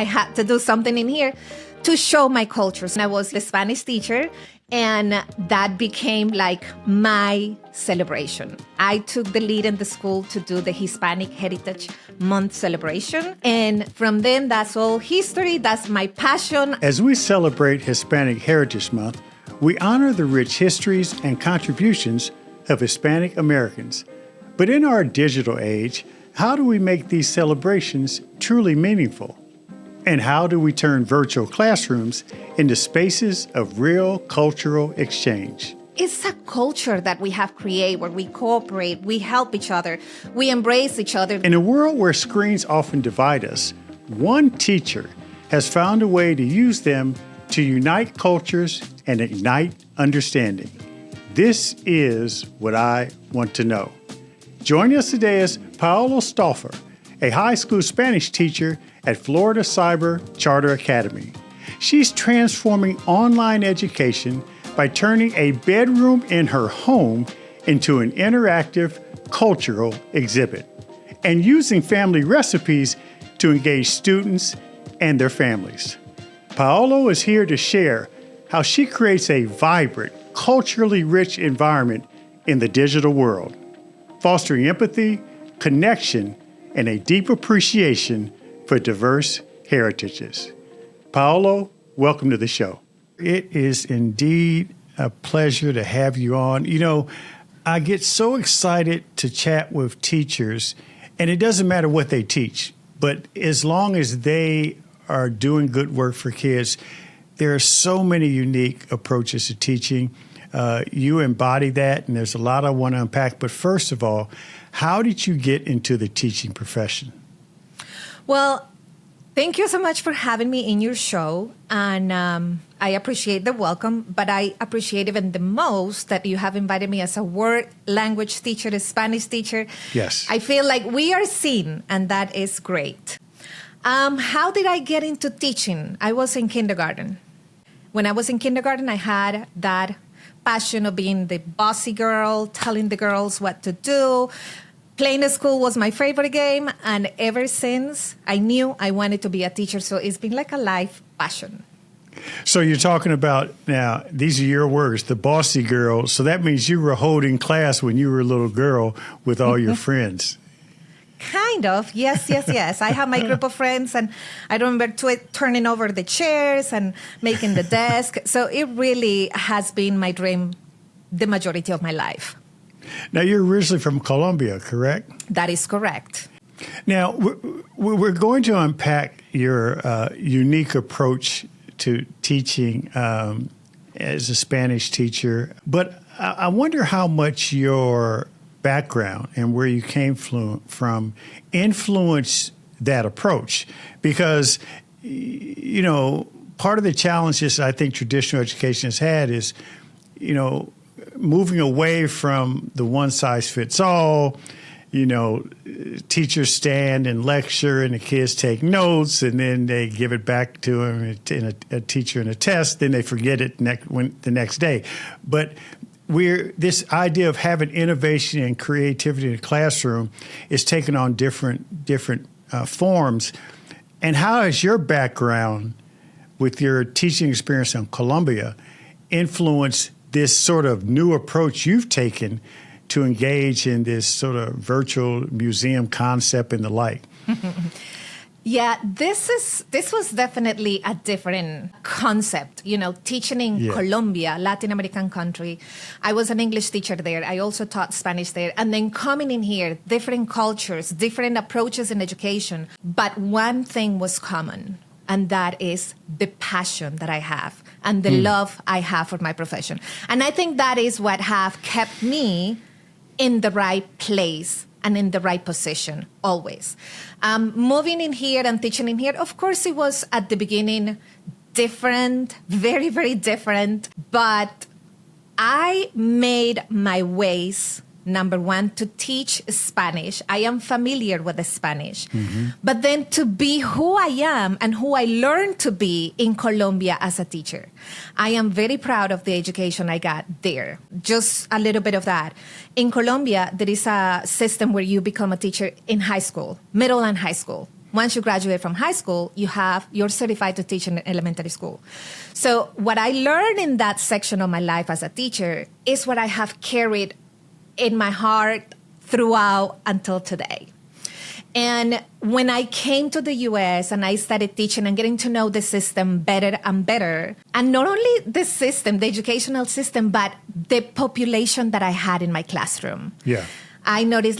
I had to do something in here to show my cultures. I was the Spanish teacher, and that became like my celebration. I took the lead in the school to do the Hispanic Heritage Month celebration. And from then, that's all history. That's my passion. As we celebrate Hispanic Heritage Month, we honor the rich histories and contributions of Hispanic Americans. But in our digital age, how do we make these celebrations truly meaningful? And how do we turn virtual classrooms into spaces of real cultural exchange? It's a culture that we have created where we cooperate, we help each other, we embrace each other. In a world where screens often divide us, one teacher has found a way to use them to unite cultures and ignite understanding. This is what I want to know. Joining us today is Paola Stauffer, a high school Spanish teacher at Florida Cyber Charter Academy. She's transforming online education by turning a bedroom in her home into an interactive cultural exhibit and using family recipes to engage students and their families. Paola is here to share how she creates a vibrant, culturally rich environment in the digital world, fostering empathy, connection, and a deep appreciation for diverse heritages. Paola, welcome to the show. It is indeed a pleasure to have you on. You know, I get so excited to chat with teachers, and it doesn't matter what they teach, but as long as they are doing good work for kids, there are so many unique approaches to teaching. You embody that, and there's a lot I want to unpack. But first of all, how did you get into the teaching profession? Well, thank you so much for having me in your show. And I appreciate the welcome, but I appreciate even the most that you have invited me as a word language teacher, a Spanish teacher. Yes. I feel like we are seen, and that is great. How did I get into teaching? I was in kindergarten. When I was in kindergarten, I had that passion of being the bossy girl, telling the girls what to do. Playing at school was my favorite game, and ever since, I knew I wanted to be a teacher, so it's been like a life passion. So you're talking about, now, these are your words, the bossy girl, so that means you were holding class when you were a little girl with all your friends. Kind of, yes. I have my group of friends, and I remember turning over the chairs and making the desk, so it really has been my dream the majority of my life. Now, you're originally from Colombia, correct? That is correct. Now, we're going to unpack your unique approach to teaching as a Spanish teacher, but I wonder how much your background and where you came from influenced that approach. Because, you know, part of the challenges I think traditional education has had is, you know, moving away from the one-size-fits-all. You know, teachers stand and lecture and the kids take notes and then they give it back to them in a teacher in a test, then they forget it the next day. But this idea of having innovation and creativity in the classroom is taking on different forms. And how has your background with your teaching experience in Colombia influenced this sort of new approach you've taken to engage in this sort of virtual museum concept and the like? Yeah, this was definitely a different concept, you know, teaching in Colombia, Latin American country. I was an English teacher there. I also taught Spanish there. And then coming in here, different cultures, different approaches in education. But one thing was common, and that is the passion that I have and the love I have for my profession. And I think that is what have kept me in the right place and in the right position, always. Moving in here and teaching in here, of course, it was at the beginning different, very, very different. But I made my ways, number one, to teach Spanish. I am familiar with the Spanish. Mm-hmm. But then to be who I am and who I learned to be in Colombia as a teacher. I am very proud of the education I got there. Just a little bit of that. In Colombia, there is a system where you become a teacher in high school, middle and high school. once you graduate from high school, you're certified to teach in elementary school. So what I learned in that section of my life as a teacher is what I have carried in my heart throughout until today. And when I came to the U.S. and I started teaching and getting to know the system better and better, and not only the system, the educational system, but the population that I had in my classroom, I noticed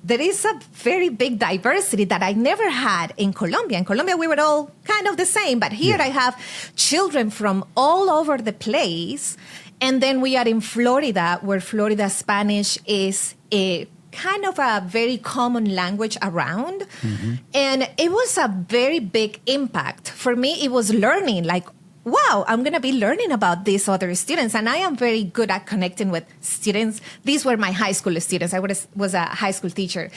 there is a very big diversity that I never had in Colombia. In Colombia, we were all kind of the same, but here I have children from all over the place. And then we are in Florida, where Florida Spanish is a kind of a very common language around. Mm-hmm. And it was a very big impact. For me, it was learning, wow, I'm going to be learning about these other students. And I am very good at connecting with students. These were my high school students. I was a high school teacher.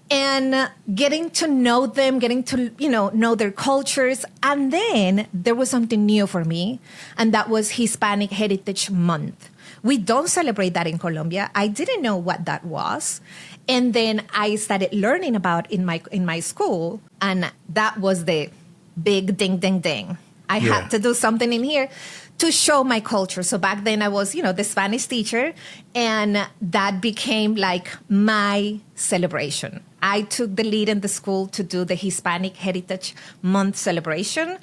And getting to know them, getting to, know their cultures. And then there was something new for me, and that was Hispanic Heritage Month. We don't celebrate that in Colombia. I didn't know what that was. And then I started learning about in my school, and that was the big ding, ding, ding. I had to do something in here to show my culture. So back then I was, the Spanish teacher, and that became my celebration. I took the lead in the school to do the Hispanic Heritage Month celebration.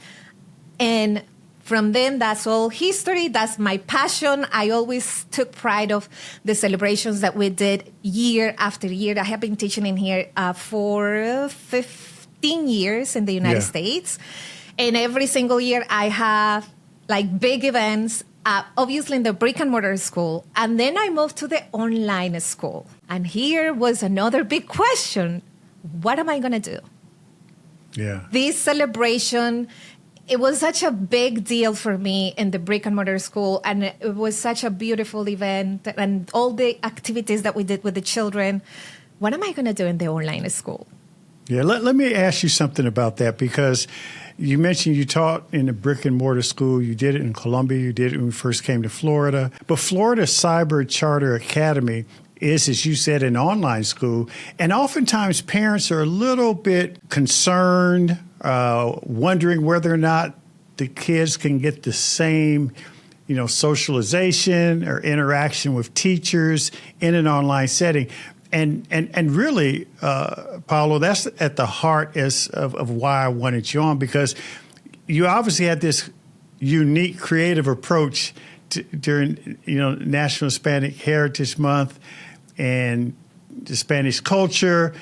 And from then, that's all history. That's my passion. I always took pride of the celebrations that we did year after year. I have been teaching in here for 15 years in the United States. And every single year I have big events, obviously in the brick and mortar school. And then I moved to the online school. And here was another big question. What am I going to do? Yeah. This celebration, it was such a big deal for me in the brick and mortar school. And it was such a beautiful event, and all the activities that we did with the children. What am I going to do in the online school? Yeah, let me ask you something about that, because you mentioned you taught in a brick and mortar school. You did it in Colombia. You did it when we first came to Florida. But Florida Cyber Charter Academy is, as you said, an online school. And oftentimes parents are a little bit concerned, wondering whether or not the kids can get the same, socialization or interaction with teachers in an online setting. And really, Paola, that's at the heart of why I wanted you on, because you obviously had this unique, creative approach during, National Hispanic Heritage Month and the Spanish culture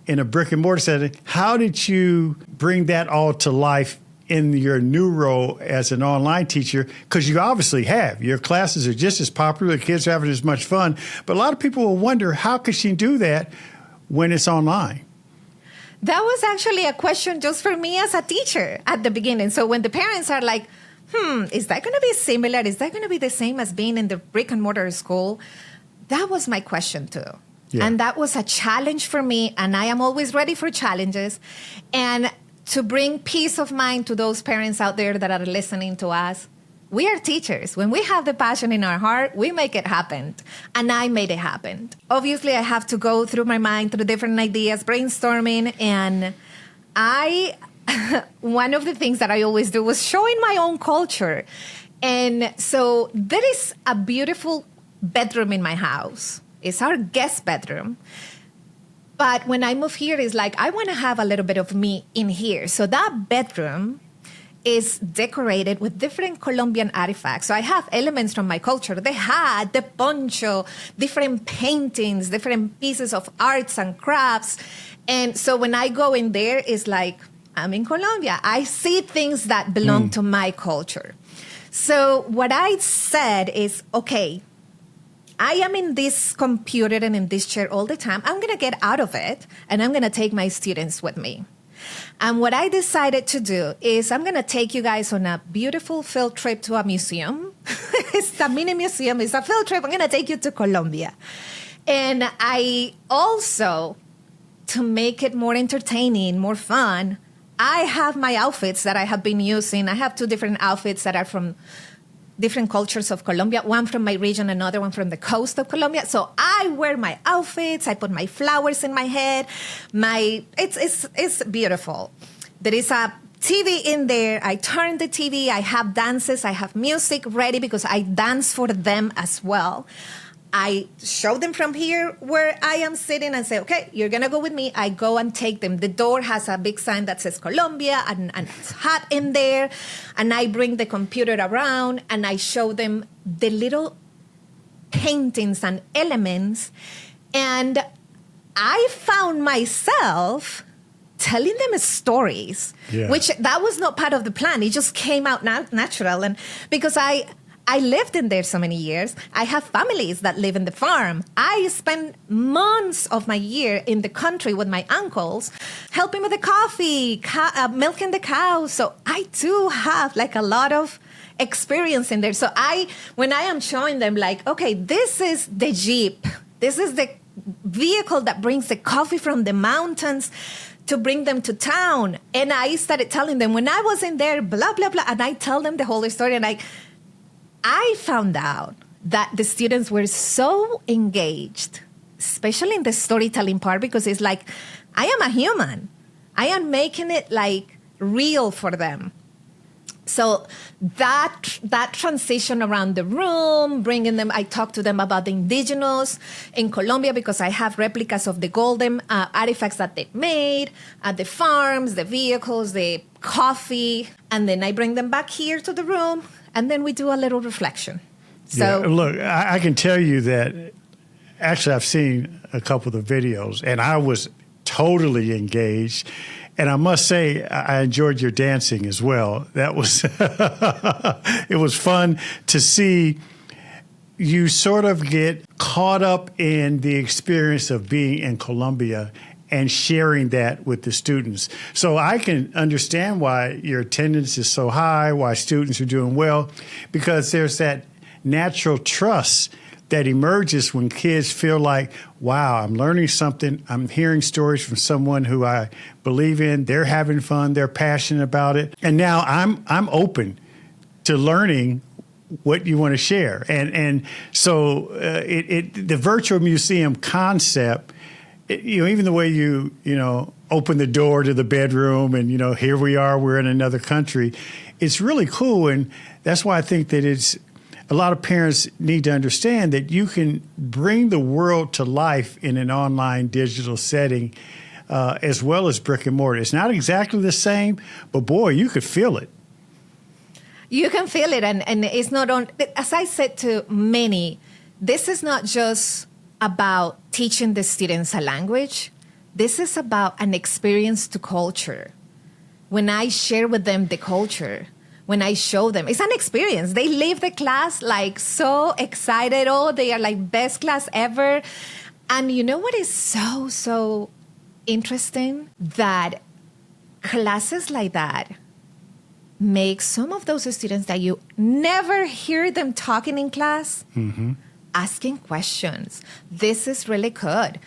in a brick and mortar setting. How did you bring that all to life in your new role as an online teacher? Because you obviously have. Your classes are just as popular. The kids are having as much fun. But a lot of people will wonder, how could she do that when it's online? That was actually a question just for me as a teacher at the beginning. So when the parents are like, is that going to be similar? Is that going to be the same as being in the brick and mortar school? That was my question too. Yeah. And that was a challenge for me. And I am always ready for challenges. And to bring peace of mind to those parents out there that are listening to us, we are teachers. When we have the passion in our heart, we make it happen. And I made it happen. Obviously, I have to go through my mind, through different ideas, brainstorming. And one of the things that I always do was showing my own culture. And so there is a beautiful bedroom in my house. It's our guest bedroom. But when I move here, it's I want to have a little bit of me in here. So that bedroom is decorated with different Colombian artifacts. So I have elements from my culture. The hat, the poncho, different paintings, different pieces of arts and crafts. And so when I go in there, it's I'm in Colombia. I see things that belong to my culture. So what I said is, okay, I am in this computer and in this chair all the time. I'm going to get out of it, and I'm going to take my students with me. And what I decided to do is I'm going to take you guys on a beautiful field trip to a museum. It's a mini museum. It's a field trip. I'm going to take you to Colombia. And I also, to make it more entertaining, more fun, I have my outfits that I have been using. I have 2 different outfits that are from different cultures of Colombia, one from my region, another one from the coast of Colombia. So I wear my outfits, I put my flowers in my head. It's beautiful. There is a TV in there. I turn the TV. I have dances. I have music ready because I dance for them as well. I show them from here where I am sitting and say, okay, you're going to go with me. I go and take them. The door has a big sign that says Colombia and it's hot in there. And I bring the computer around and I show them the little paintings and elements. And I found myself telling them stories, which that was not part of the plan. It just came out natural. And because I lived in there so many years. I have families that live in the farm. I spend months of my year in the country with my uncles, helping with the coffee, milking the cows. So I do have like a lot of experience in there. So when I am showing them like, okay, this is the Jeep. This is the vehicle that brings the coffee from the mountains to bring them to town. And I started telling them when I was in there, blah, blah, blah. And I tell them the whole story. And I found out that the students were so engaged, especially in the storytelling part, because it's like, I am a human. I am making it like real for them. So that transition around the room, bringing them, I talk to them about the indigenous in Colombia because I have replicas of the golden artifacts that they made at the farms, the vehicles, the coffee, and then I bring them back here to the room, and then we do a little reflection. So look, I can tell you that actually I've seen a couple of the videos, and I was totally engaged. And I must say, I enjoyed your dancing as well. That was, it was fun to see you sort of get caught up in the experience of being in Colombia and sharing that with the students. So I can understand why your attendance is so high, why students are doing well, because there's that natural trust that emerges when kids feel like, wow, I'm learning something. I'm hearing stories from someone who I believe in. They're having fun. They're passionate about it. And now I'm open to learning what you want to share. And so the virtual museum concept, even the way you open the door to the bedroom and, here we are, we're in another country, it's really cool. And that's why I think that a lot of parents need to understand that you can bring the world to life in an online digital setting as well as brick and mortar. It's not exactly the same, but boy, you could feel it. You can feel it. And it's not on, as I said to many, this is not just about teaching the students a language. This is about an experience to culture. When I share with them the culture, when I show them, it's an experience. They leave the class like so excited. Oh, they are like best class ever. And you know what is so interesting? That classes like that make some of those students that you never hear them talking in class, asking questions. This is really good.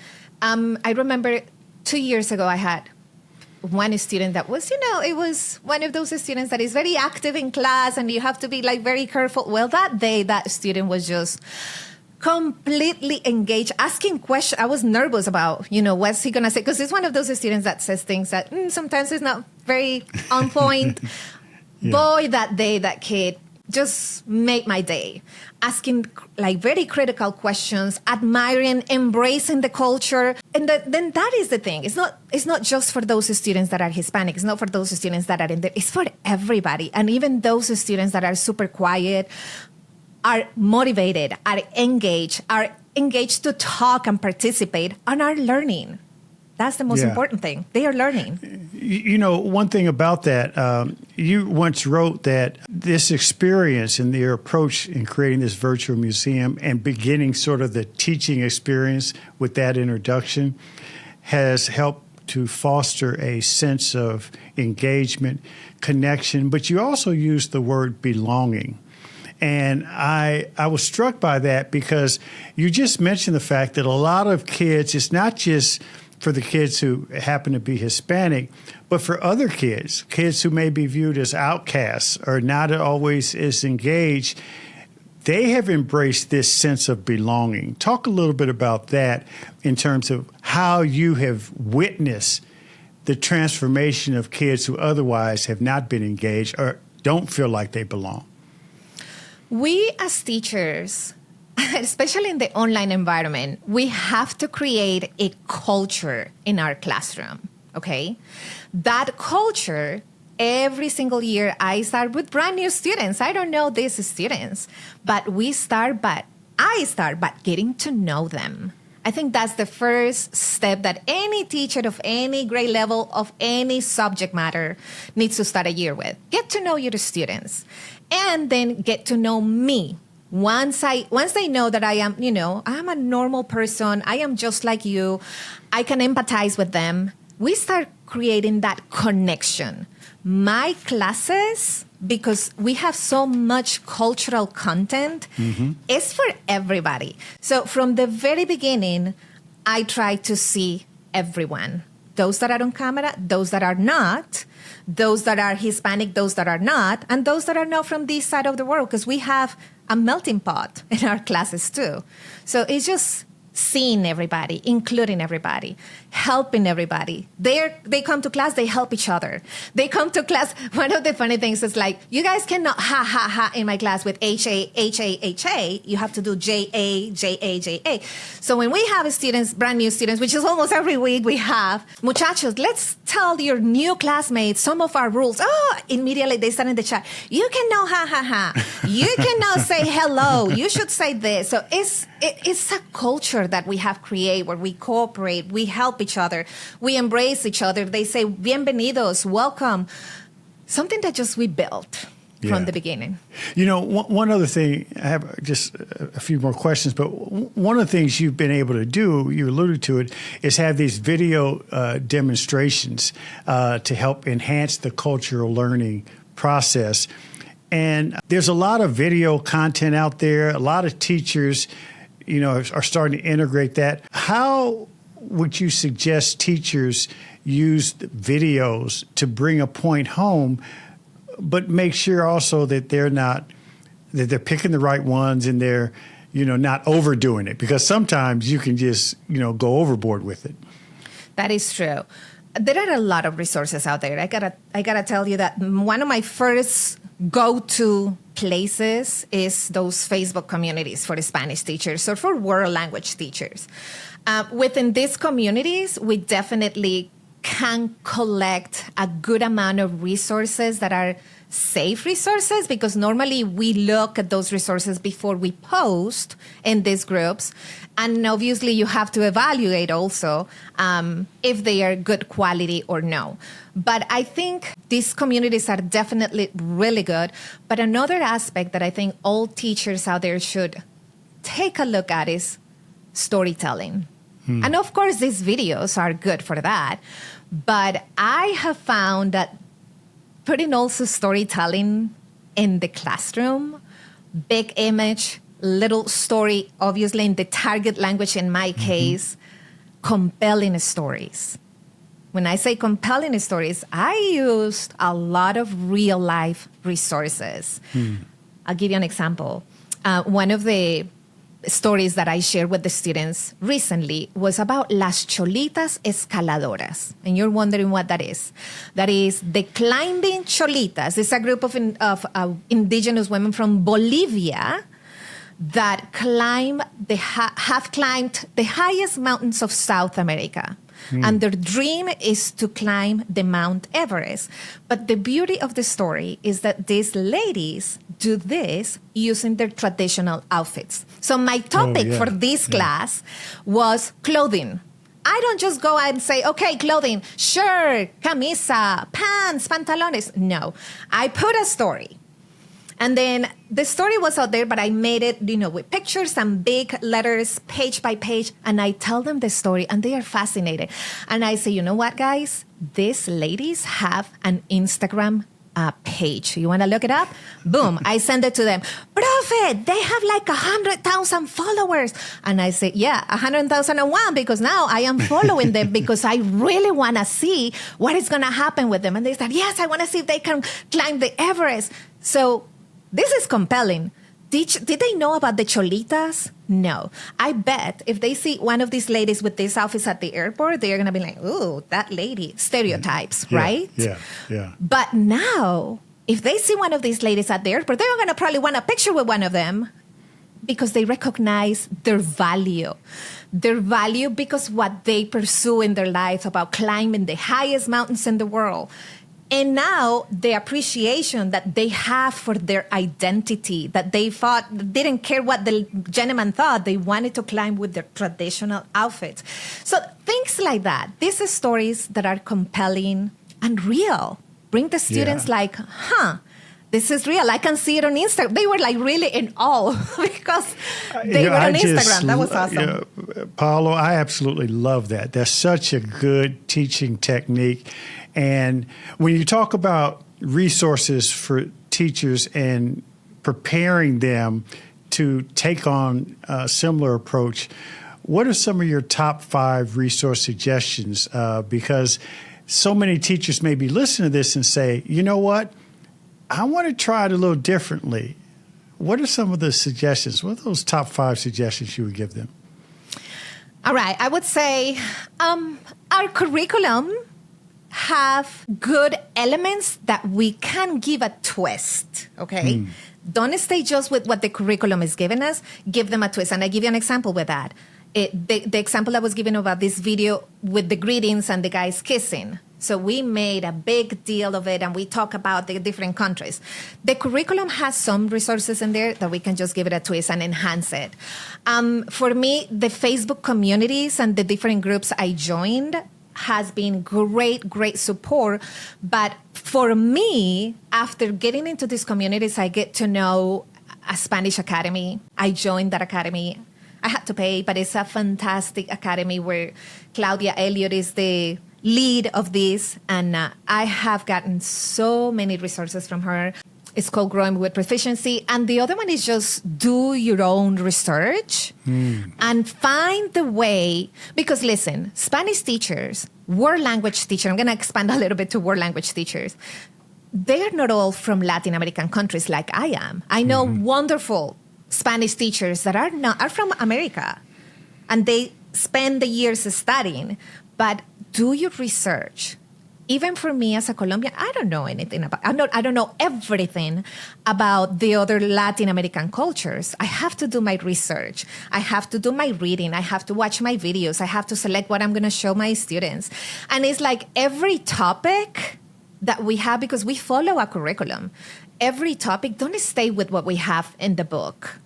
I remember 2 years ago, I had one student that was, it was one of those students that is very active in class and you have to be like very careful. Well, that day, that student was just completely engaged, asking questions. I was nervous about, what's he going to say? Because it's one of those students that says things that sometimes is not very on point. Boy, that day, that kid just made my day, asking like very critical questions, admiring, embracing the culture. And then that is the thing. It's not just for those students that are Hispanic. It's not for those students that are in there. It's for everybody. And even those students that are super quiet are motivated, are engaged to talk and participate and are learning. That's the most important thing. They are learning. One thing about that, you once wrote that this experience and your approach in creating this virtual museum and beginning sort of the teaching experience with that introduction has helped to foster a sense of engagement, connection, but you also used the word belonging. And I was struck by that because you just mentioned the fact that a lot of kids, it's not just for the kids who happen to be Hispanic, but for other kids who may be viewed as outcasts or not always as engaged, they have embraced this sense of belonging. Talk a little bit about that in terms of how you have witnessed the transformation of kids who otherwise have not been engaged or don't feel like they belong. We as teachers, especially in the online environment, we have to create a culture in our classroom, okay? That culture, every single year, I start with brand new students. I don't know these students, but I start by getting to know them. I think that's the first step that any teacher of any grade level of any subject matter needs to start a year with. Get to know your students and then get to know me. Once they know that I am, I'm a normal person, I am just like you, I can empathize with them, we start creating that connection. My classes, because we have so much cultural content, is for everybody. So from the very beginning, I try to see everyone. Those that are on camera, those that are not, those that are Hispanic, those that are not, and those that are not from this side of the world, because we have a melting pot in our classes too. So it's just seeing everybody, including everybody, helping everybody. They come to class, they help each other. They come to class. One of the funny things is like, you guys cannot ha, ha, ha in my class with H-A, H-A, H-A. You have to do J-A, J-A, J-A. So when we have students, brand new students, which is almost every week we have, muchachos, let's tell your new classmates some of our rules. Oh, immediately they start in the chat. You cannot ha, ha, ha. You cannot say hello. You should say this. So it's a culture that we have created where we cooperate, we help each other, we embrace each other. They say, bienvenidos, welcome. Something that just we built from the beginning. One other thing, I have just a few more questions, but one of the things you've been able to do, you alluded to it, is have these video demonstrations to help enhance the cultural learning process. And there's a lot of video content out there. A lot of teachers are starting to integrate that. How would you suggest teachers use videos to bring a point home, but make sure also that they're picking the right ones and they're, not overdoing it? Because sometimes you can just, go overboard with it. That is true. There are a lot of resources out there. I gotta tell you that one of my first go-to places is those Facebook communities for Spanish teachers or for world language teachers. Within these communities, we definitely can collect a good amount of resources that are safe resources, because normally we look at those resources before we post in these groups. And obviously you have to evaluate also if they are good quality or no. But I think these communities are definitely really good. But another aspect that I think all teachers out there should take a look at is storytelling. And of course, these videos are good for that. But I have found that putting also storytelling in the classroom, big image, little story, obviously in the target language in my case, compelling stories. When I say compelling stories, I used a lot of real life resources. I'll give you an example. One of the stories that I shared with the students recently was about Las Cholitas Escaladoras. And you're wondering what that is. That is the climbing cholitas. It's a group of indigenous women from Bolivia that have climbed the highest mountains of South America. And their dream is to climb the Mount Everest. But the beauty of the story is that these ladies do this using their traditional outfits. So my topic for this class was clothing. I don't just go out and say, okay, clothing, shirt, camisa, pants, pantalones. No, I put a story. And then the story was out there, but I made it, with pictures and big letters, page by page. And I tell them the story, and they are fascinated. And I say, you know what, guys? These ladies have an Instagram page. You want to look it up? Boom, I send it to them. Profe, they have like 100,000 followers. And I say, yeah, 100,001 because now I am following them because I really want to see what is going to happen with them. And they said, yes, I want to see if they can climb the Everest. So this is compelling. Did they know about the cholitas? No. I bet if they see one of these ladies with these outfits at the airport, they're going to be like, ooh, that lady. Stereotypes, right? Yeah. But now, if they see one of these ladies at the airport, they're going to probably want a picture with one of them because they recognize their value. Their value because what they pursue in their life about climbing the highest mountains in the world. And now the appreciation that they have for their identity, that they thought, didn't care what the gentleman thought, they wanted to climb with their traditional outfits. So things like that. These are stories that are compelling and real. Bring the students like, this is real. I can see it on Instagram. They were like really in awe because they were on Instagram. That was awesome. Paola, I absolutely love that. That's such a good teaching technique. And when you talk about resources for teachers and preparing them to take on a similar approach, what are some of your top 5 resource suggestions? Because so many teachers may be listening to this and say, you know what? I want to try it a little differently. What are some of the suggestions? What are those top 5 suggestions you would give them? All right. I would say our curriculum have good elements that we can give a twist, okay? Don't stay just with what the curriculum is giving us. Give them a twist. And I give you an example with that. The example I was giving about this video with the greetings and the guys kissing. So we made a big deal of it, and we talk about the different countries. The curriculum has some resources in there that we can just give it a twist and enhance it. For me, the Facebook communities and the different groups I joined has been great support. But for me, after getting into these communities, I get to know a Spanish academy. I joined that academy. I had to pay, but it's a fantastic academy where Claudia Elliott is the lead of this. And I have gotten so many resources from her. It's called Growing with Proficiency. And the other one is just do your own research and find the way. Because listen, Spanish teachers, world language teachers, I'm going to expand a little bit to world language teachers. They're not all from Latin American countries like I am. I know wonderful Spanish teachers that are from America. And they spend the years studying. But do your research. Even for me as a Colombian, I don't know anything about, I don't know everything about the other Latin American cultures. I have to do my research. I have to do my reading. I have to watch my videos. I have to select what I'm going to show my students. And it's like every topic that we have, because we follow a curriculum, every topic, don't stay with what we have in the book.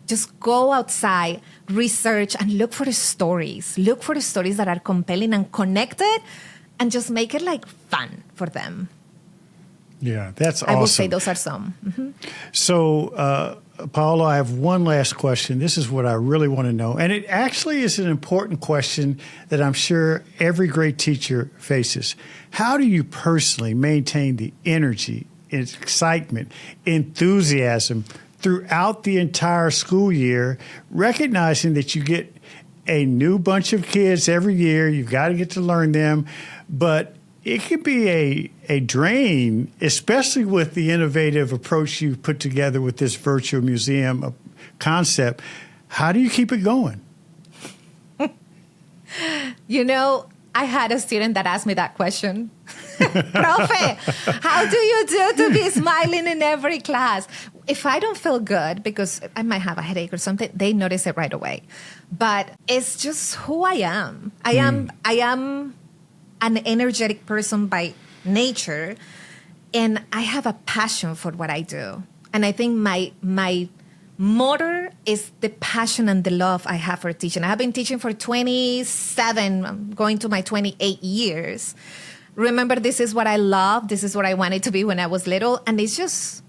Just go outside, research, and look for the stories. Look for the stories that are compelling and connected, and just make it like fun for them. Yeah, that's awesome. I will say those are some. So, Paola, I have one last question. This is what I really want to know. And it actually is an important question that I'm sure every great teacher faces. How do you personally maintain the energy, excitement, enthusiasm throughout the entire school year, recognizing that you get a new bunch of kids every year? You've got to get to learn them. But it can be a drain, especially with the innovative approach you've put together with this virtual museum concept. How do you keep it going? You know, I had a student that asked me that question. Profe, how do you do to be smiling in every class? If I don't feel good, because I might have a headache or something, they notice it right away. But it's just who I am. I am an energetic person by nature, and I have a passion for what I do. And I think my motor is the passion and the love I have for teaching. I have been teaching for 27, I'm going to my 28 years. Remember, this is what I love. This is what I wanted to be when I was little. And it's just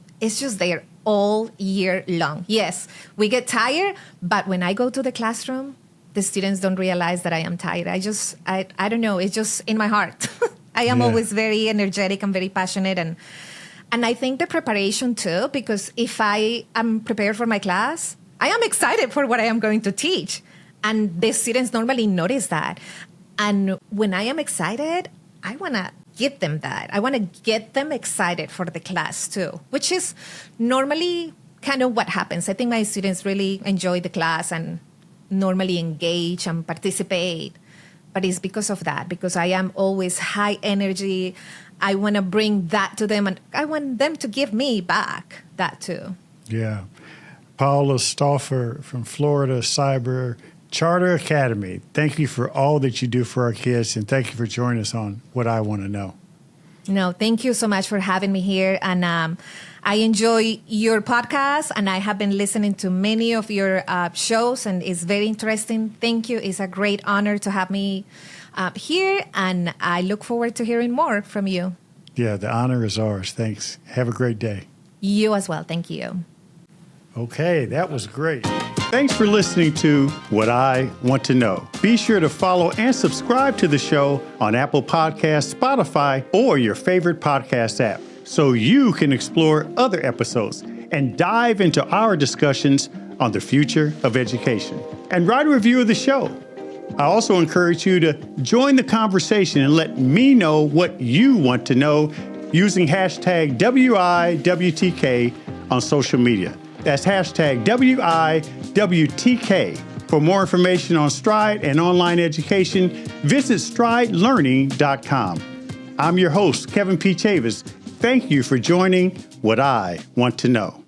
there all year long. Yes, we get tired, but when I go to the classroom, the students don't realize that I am tired. I don't know. It's just in my heart. I am always very energetic and very passionate. And And I think the preparation too, because if I am prepared for my class, I am excited for what I am going to teach. And the students normally notice that. And when I am excited, I want to give them that. I want to get them excited for the class too, which is normally kind of what happens. I think my students really enjoy the class and normally engage and participate. But it's because of that, because I am always high energy. I want to bring that to them, and I want them to give me back that too. Yeah. Paola Stauffer from Florida Cyber Charter Academy. Thank you for all that you do for our kids, and thank you for joining us on What I Want to Know. No, thank you so much for having me here. And I enjoy your podcast, and I have been listening to many of your shows, and it's very interesting. Thank you. It's a great honor to have me here, and I look forward to hearing more from you. Yeah, the honor is ours. Thanks. Have a great day. You as well. Thank you. Okay, that was great. Thanks for listening to What I Want to Know. Be sure to follow and subscribe to the show on Apple Podcasts, Spotify, or your favorite podcast app so you can explore other episodes and dive into our discussions on the future of education. And write a review of the show. I also encourage you to join the conversation and let me know what you want to know using hashtag WIWTK on social media. That's hashtag WIWTK. For more information on Stride and online education, visit stridelearning.com. I'm your host, Kevin P. Chavous. Thank you for joining What I Want to Know.